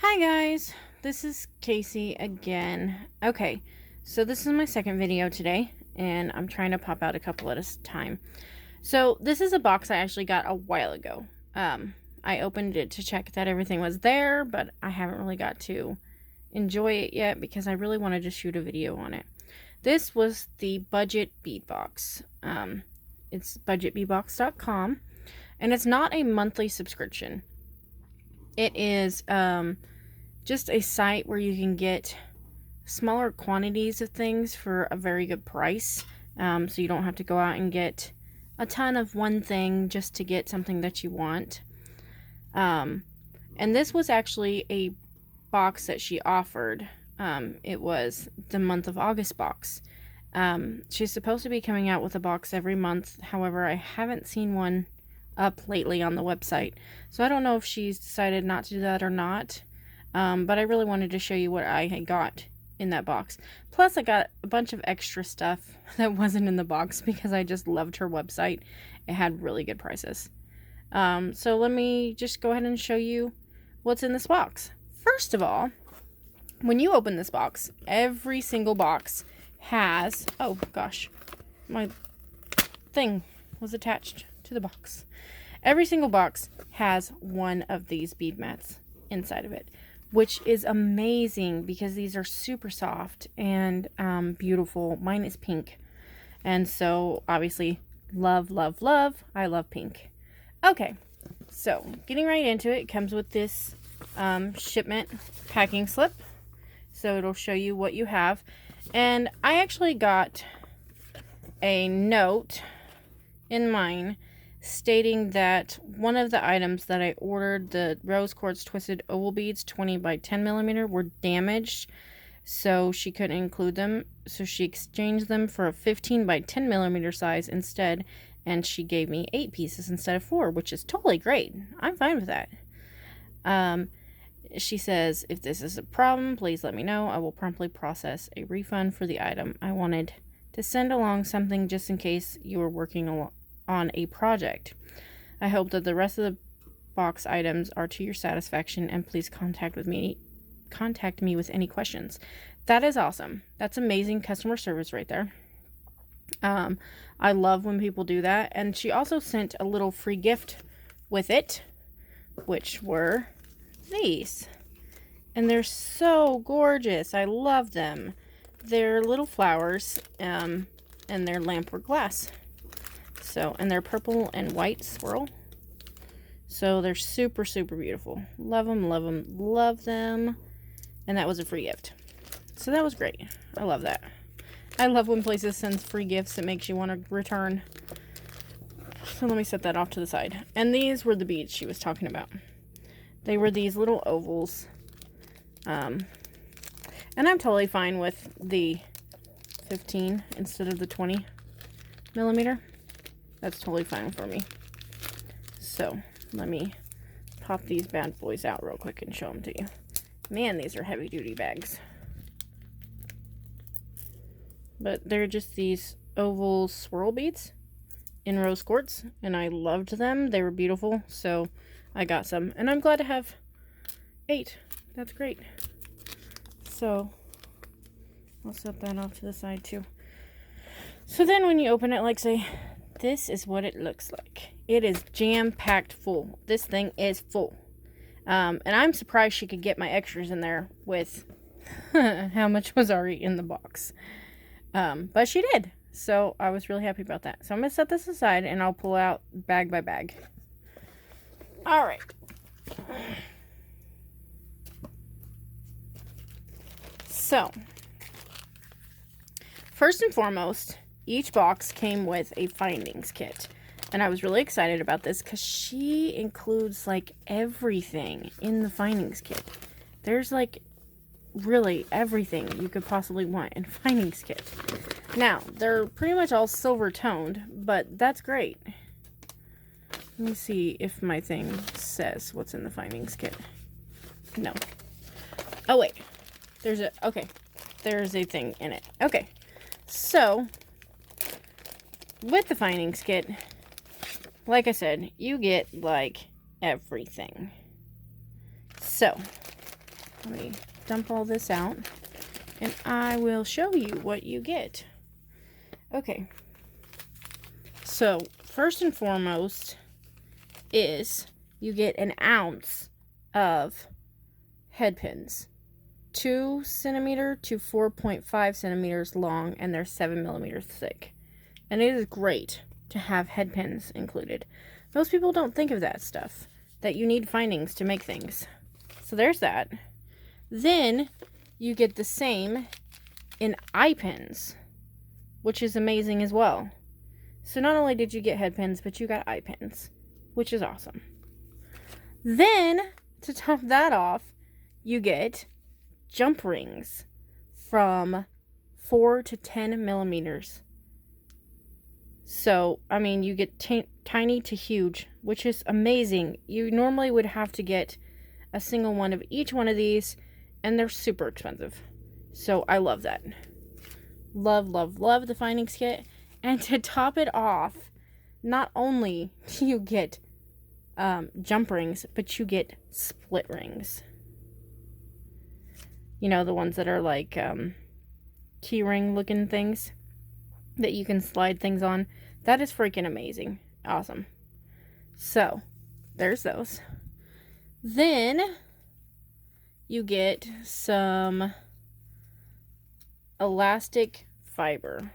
Hi guys, this is Casey again. Okay, so this is my second video today, and I'm trying to pop out a couple at a time. So this is a box I actually got a while ago. I opened it to check that everything was there, but I haven't really got to enjoy it yet because I really wanted to shoot a video on it. This was the budget bead box. It's budgetbeadbox.com, and it's not a monthly subscription. It is just a site where you can get smaller quantities of things for a very good price. So you don't have to go out and get a ton of one thing just to get something that you want. And this was actually a box that she offered. It was the month of August box. She's supposed to be coming out with a box every month. However, I haven't seen one up lately on the website. So I don't know if she's decided not to do that or not. But I really wanted to show you what I had got in that box. Plus, I got a bunch of extra stuff that wasn't in the box because I just loved her website. It had really good prices. So let me just go ahead and show you what's in this box. First of all, when you open this box, every single box has... Oh, gosh. My thing was attached to the box. Every single box has one of these bead mats inside of it, which is amazing because these are super soft and beautiful. Mine is pink, and so obviously love, love, love. I love pink. Okay, so getting right into it, it comes with this shipment packing slip, so it'll show you what you have. And I actually got a note in mine stating that one of the items that I ordered, the rose quartz twisted oval beads 20 by 10 millimeter, were damaged, so she couldn't include them. So she exchanged them for a 15 by 10 millimeter size instead, and she gave me 8 pieces instead of 4, which is totally great. I'm fine with that. She says, if this is a problem, please let me know. I will promptly process a refund for the item. I wanted to send along something just in case you were working on a project. I hope that the rest of the box items are to your satisfaction, and please contact me with any questions. That is awesome. That's amazing customer service right there. I love when people do that. And she also sent a little free gift with it, which were these. And they're so gorgeous. I love them. They're little flowers, and they're lampwork glass. So, and they're purple and white swirl. So they're super, super beautiful. Love them, love them, love them. And that was a free gift. So that was great. I love that. I love when places send free gifts. It makes you want to return. So let me set that off to the side. And these were the beads she was talking about. They were these little ovals. And I'm totally fine with the 15 instead of the 20 millimeter. That's totally fine for me. So, let me pop these bad boys out real quick and show them to you. Man, these are heavy duty bags. But they're just these oval swirl beads in rose quartz, and I loved them. They were beautiful, so I got some. And I'm glad to have 8. That's great. So, I'll set that off to the side too. So then when you open it, like say, this is what it looks like. It is jam-packed full. This thing is full. And I'm surprised she could get my extras in there with how much was already in the box. But she did. So I was really happy about that. So I'm going to set this aside and I'll pull out bag by bag. Alright. So, first and foremost, each box came with a findings kit, and I was really excited about this because she includes like everything in the findings kit. There's like really everything you could possibly want in a findings kit. Now, they're pretty much all silver toned, but that's great. Let me see if my thing says what's in the findings kit. No. Oh wait, there's a thing in it. Okay, so with the findings kit, like I said, you get like everything. So let me dump all this out and I will show you what you get. Okay. So, first and foremost is you get an ounce of head pins. 2 centimeter to 4.5 centimeters long, and they're 7 millimeters thick. And it is great to have head pins included. Most people don't think of that stuff, that you need findings to make things. So there's that. Then you get the same in eye pins, which is amazing as well. So not only did you get head pins, but you got eye pins, which is awesome. Then, to top that off, you get jump rings from 4 to 10 millimeters. So, I mean, you get tiny to huge, which is amazing. You normally would have to get a single one of each one of these, and they're super expensive. So, I love that. Love, love, love the findings kit. And to top it off, not only do you get jump rings, but you get split rings. You know, the ones that are like key ring looking things that you can slide things on. That is freaking amazing. Awesome. So, there's those. Then, you get some elastic fiber.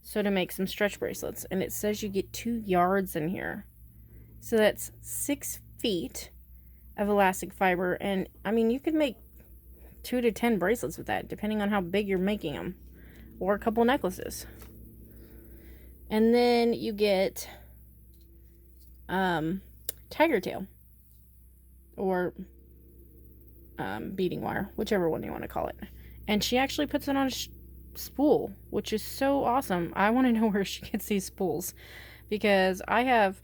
So, to make some stretch bracelets. And it says you get 2 yards in here. So, that's 6 feet of elastic fiber. And, I mean, you could make 2 to 10 bracelets with that, depending on how big you're making them. Or a couple necklaces. And then you get tiger tail. Or beading wire. Whichever one you want to call it. And she actually puts it on a spool, which is so awesome. I want to know where she gets these spools. Because I have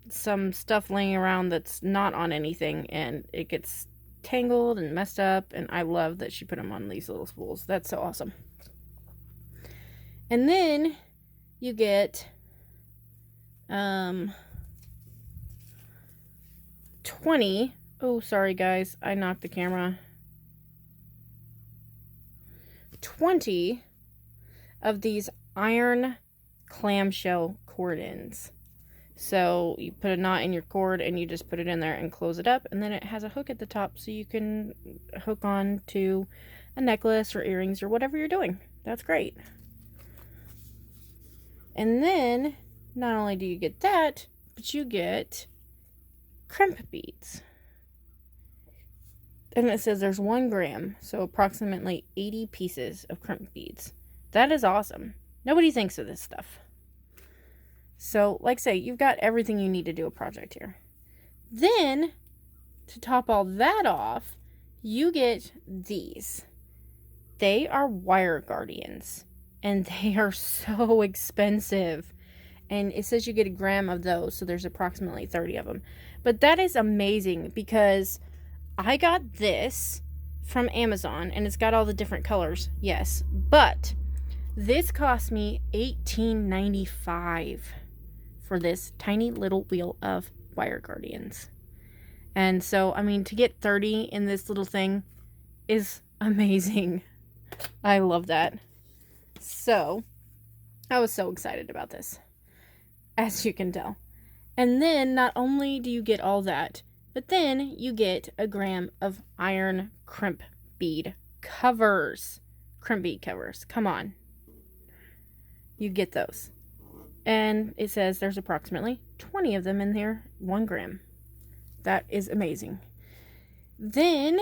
some stuff laying around that's not on anything. And it gets tangled and messed up, and I love that she put them on these little spools. That's so awesome. And then you get 20, oh sorry guys, I knocked the camera, 20 of these iron clamshell cord ends. So you put a knot in your cord and you just put it in there and close it up, and then it has a hook at the top so you can hook on to a necklace or earrings or whatever you're doing. That's great. And then not only do you get that, but you get crimp beads. And it says there's 1 gram, so approximately 80 pieces of crimp beads. That is awesome. Nobody thinks of this stuff. So, like I say, you've got everything you need to do a project here. Then, to top all that off, you get these. They are wire guardians. And they are so expensive. And it says you get 1 gram of those, so there's approximately 30 of them. But that is amazing because I got this from Amazon, and it's got all the different colors, yes. But this cost me $18.95 for this tiny little wheel of wire guardians. And so, I mean, to get 30 in this little thing is amazing. I love that. So, I was so excited about this, as you can tell. And then, not only do you get all that, but then you get 1 gram of iron crimp bead covers. Crimp bead covers. Come on. You get those. And it says there's approximately 20 of them in here, 1 gram. That is amazing. Then,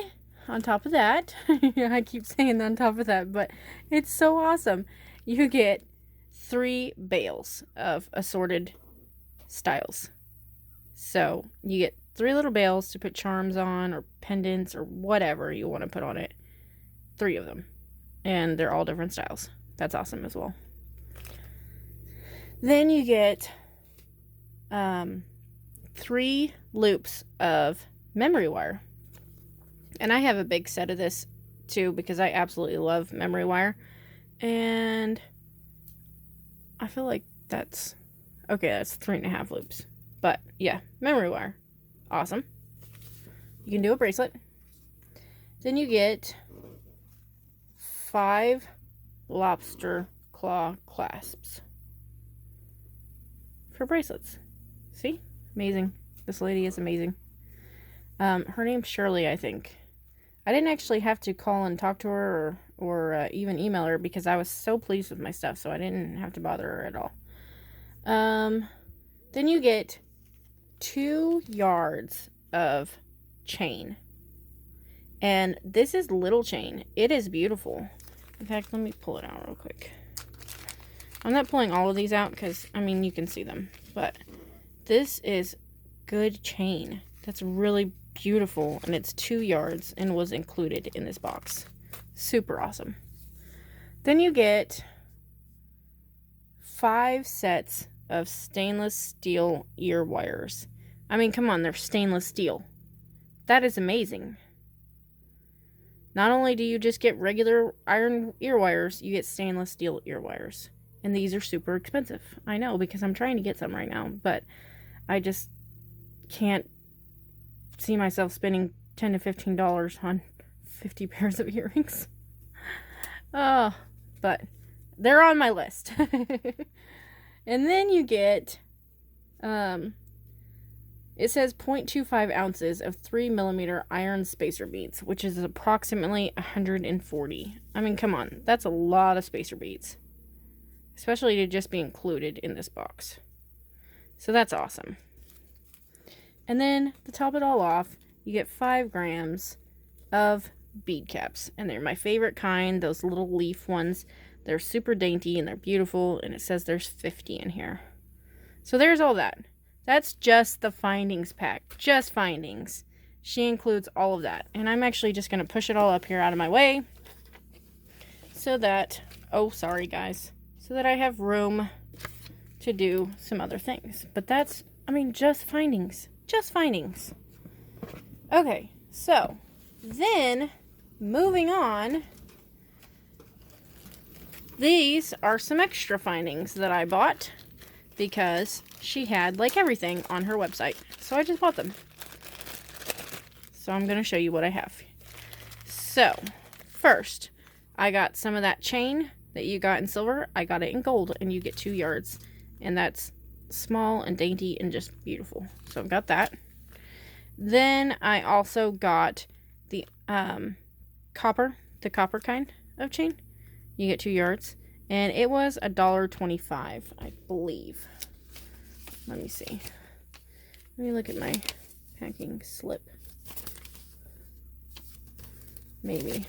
on top of that, I keep saying on top of that, but it's so awesome. You get 3 bales of assorted styles. So, you get 3 little bales to put charms on, or pendants, or whatever you want to put on it. 3 of them. And they're all different styles. That's awesome as well. Then you get 3 loops of memory wire. And I have a big set of this too because I absolutely love memory wire. And I feel like that's 3.5 loops. But yeah, memory wire. Awesome. You can do a bracelet. Then you get 5 lobster claw clasps for bracelets. See? Amazing. This lady is amazing. Her name's Shirley, I think. I didn't actually have to call and talk to her or even email her because I was so pleased with my stuff, so I didn't have to bother her at all. Then you get 2 yards of chain. And this is little chain. It is beautiful. In fact, let me pull it out real quick. I'm not pulling all of these out because, I mean, you can see them. But this is good chain. That's really beautiful. And it's 2 yards and was included in this box. Super awesome. Then you get 5 sets of stainless steel ear wires. I mean, come on, they're stainless steel. That is amazing. Not only do you just get regular iron ear wires, you get stainless steel ear wires. And these are super expensive. I know, because I'm trying to get some right now, but I just can't see myself spending $10 to $15 on 50 pairs of earrings. Oh, but they're on my list. And then you get, it says 0.25 ounces of 3mm iron spacer beads, which is approximately 140. I mean, come on, that's a lot of spacer beads. Especially to just be included in this box. So that's awesome. And then, to top it all off, you get 5 grams of bead caps. And they're my favorite kind, those little leaf ones. They're super dainty and they're beautiful. And it says there's 50 in here. So there's all that. That's just the findings pack. Just findings. She includes all of that. And I'm actually just going to push it all up here out of my way. So that, oh, sorry guys. So that I have room to do some other things. But that's, I mean, just findings. Just findings. Okay, so then moving on, these are some extra findings that I bought because she had like everything on her website. So I just bought them. So I'm going to show you what I have. So first, I got some of that chain that you got in silver. I got it in gold, and you get 2 yards. And that's small and dainty and just beautiful. So I've got that. Then I also got the copper kind of chain. You get 2 yards. And it was $1.25, I believe. Let me see. Let me look at my packing slip. Maybe.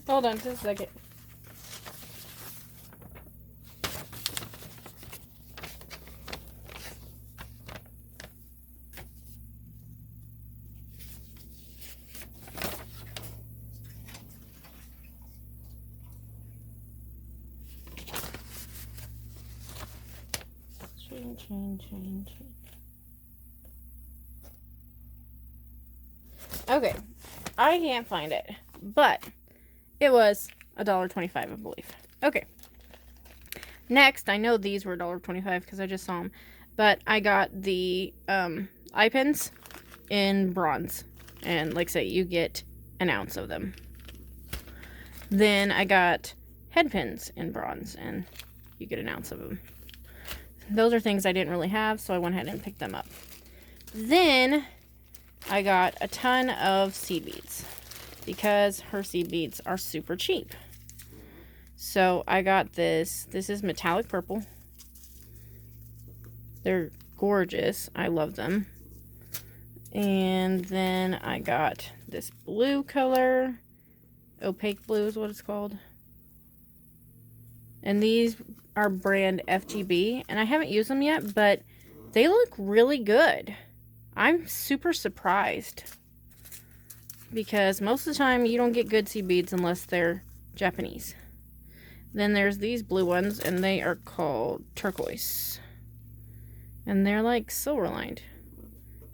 Hold on just a second. Chain. Okay, I can't find it, but it was $1.25, I believe. Okay. Next, I know these were $1.25 because I just saw them, but I got the eye pins in bronze, and like I say, you get an ounce of them. Then I got head pins in bronze, and you get an ounce of them. Those are things I didn't really have, so I went ahead and picked them up. Then I got a ton of seed beads because her seed beads are super cheap. So I got this. This is metallic purple. They're gorgeous. I love them. And then I got this blue color. Opaque blue is what it's called. And these are brand FGB. And I haven't used them yet, but they look really good. I'm super surprised. because most of the time you don't get good seed beads unless they're Japanese. Then there's these blue ones, and they are called turquoise. And they're like silver lined.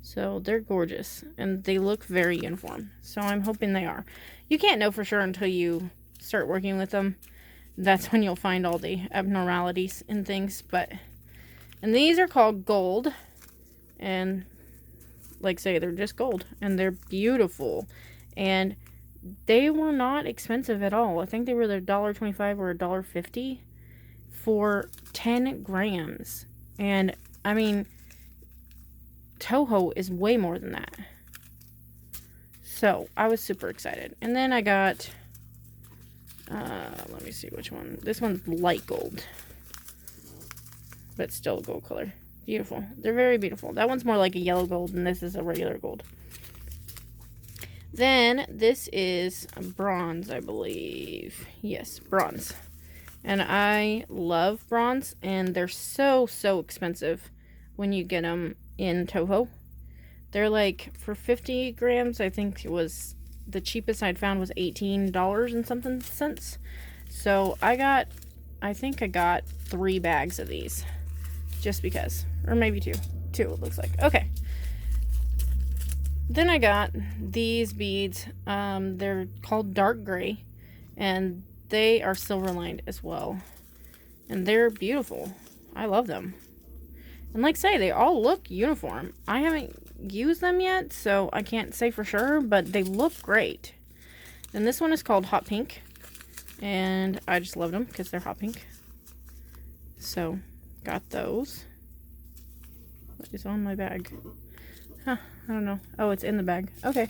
So they're gorgeous, and they look very uniform. So I'm hoping they are. You can't know for sure until you start working with them. That's when you'll find all the abnormalities and things. And these are called gold. And like I say, they're just gold. And they're beautiful. And they were not expensive at all. I think they were $1.25 or $1.50 for 10 grams. And I mean, Toho is way more than that. So I was super excited. And then I got, let me see which one. This one's light gold, but still gold color. Beautiful. They're very beautiful. That one's more like a yellow gold, and this is a regular gold. Then this is bronze, I believe. Yes, bronze. And I love bronze, and they're so expensive when you get them in Toho. They're like, for 50 grams, I think it was, the cheapest I'd found was $18 and something cents. So I think I got 3 bags of these, just because, or maybe 2 it looks like. Okay. Then I got these beads. They're called dark gray, and they are silver lined as well, and they're beautiful. I love them. And like I say, they all look uniform. I haven't used them yet, so I can't say for sure, but they look great. And this one is called hot pink, and I just love them because they're hot pink. So got those. What is on my bag? Huh, I don't know. Oh, it's in the bag. Okay.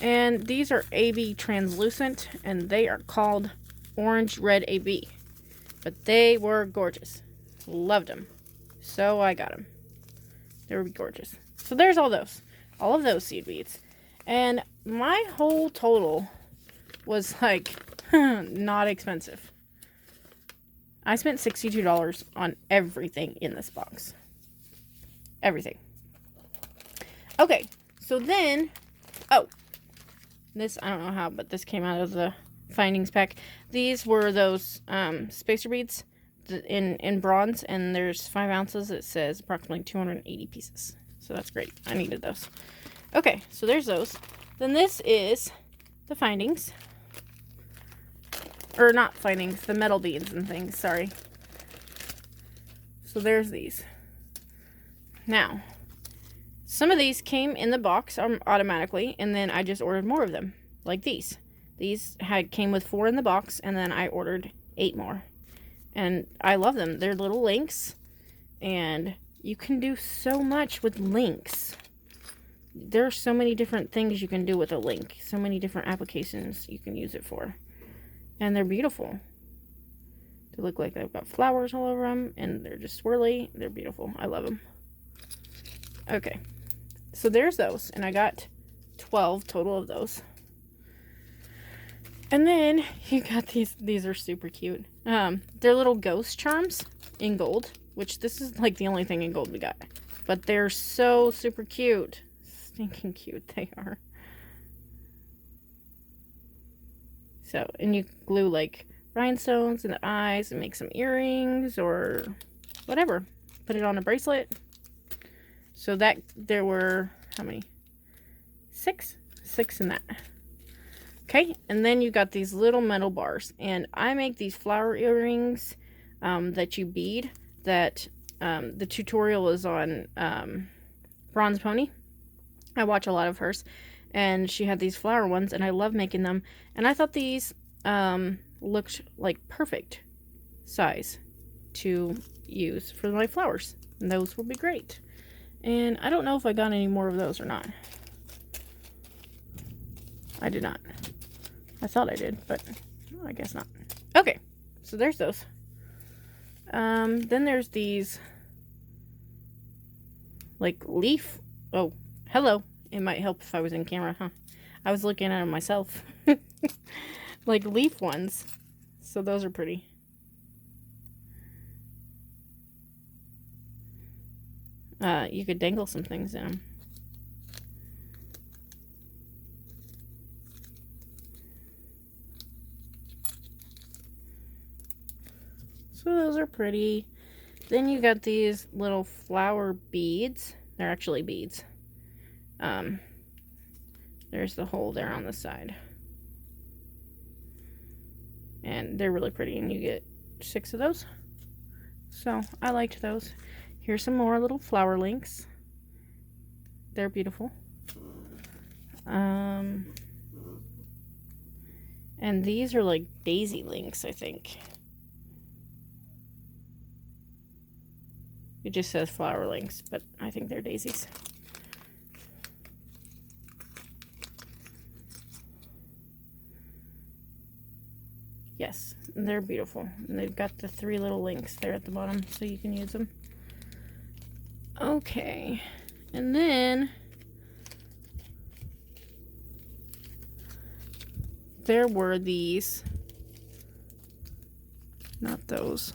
And these are AB translucent, and they are called orange red AB. But they were gorgeous. Loved them. So I got them. They were gorgeous. So there's all of those seed beads. And my whole total was like not expensive. I spent $62 on everything in this box. Everything. Okay, so then, oh, this, I don't know how, but this came out of the findings pack. These were those spacer beads in bronze, and there's 5 ounces. It says approximately 280 pieces. So that's great. I needed those. Okay, so there's those. Then this is the findings. Or not findings, the metal beads and things, sorry. So there's these. Now, some of these came in the box automatically, and then I just ordered more of them, like these. These came with 4 in the box, and then I ordered 8 more. And I love them. They're little links, and you can do so much with links. There are so many different things you can do with a link. So many different applications you can use it for. And they're beautiful. They look like they've got flowers all over them, and they're just swirly. They're beautiful. I love them. Okay. So there's those, and I got 12 total of those. And then you got these are super cute. They're little ghost charms in gold, which this is like the only thing in gold we got. But they're so super cute. Stinking cute they are. So, and you glue like rhinestones in the eyes and make some earrings or whatever. Put it on a bracelet. So that, there were, how many? 6? 6 in that. Okay, and then you got these little metal bars. And I make these flower earrings that you bead. That the tutorial is on Bronze Pony. I watch a lot of hers. And she had these flower ones, and I love making them. And I thought these looked like perfect size to use for my flowers. And those will be great. And I don't know if I got any more of those or not. I did not. I thought I did, but I guess not. Okay, so there's those. Then there's these, like, leaf. Oh, hello. It might help if I was in camera, huh? I was looking at them myself. Like leaf ones. So those are pretty. You could dangle some things in them. So those are pretty. Then you got these little flower beads. They're actually beads. There's the hole there on the side. And they're really pretty, and you get 6 of those. So I liked those. Here's some more little flower links. They're beautiful. And these are like daisy links, I think. It just says flower links, but I think they're daisies. Yes, they're beautiful. And they've got the 3 little links there at the bottom, so you can use them. Okay, and then there were these, not those.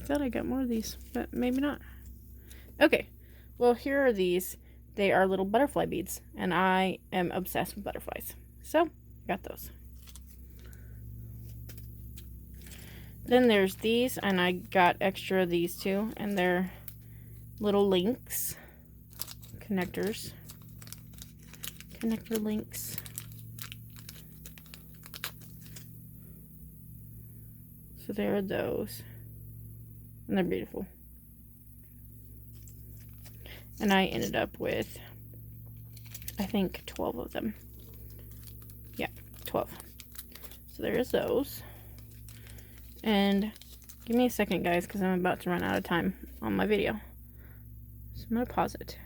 I thought I got more of these, but maybe not. Okay, well, here are these. They are little butterfly beads, and I am obsessed with butterflies. So, I got those. Then there's these, and I got extra of these too, and they're little links, connector links. So there are those, and they're beautiful. And I ended up with, I think, 12 of them. Yeah, 12. So there's those. And give me a second, guys, because I'm about to run out of time on my video. So I'm going to pause it.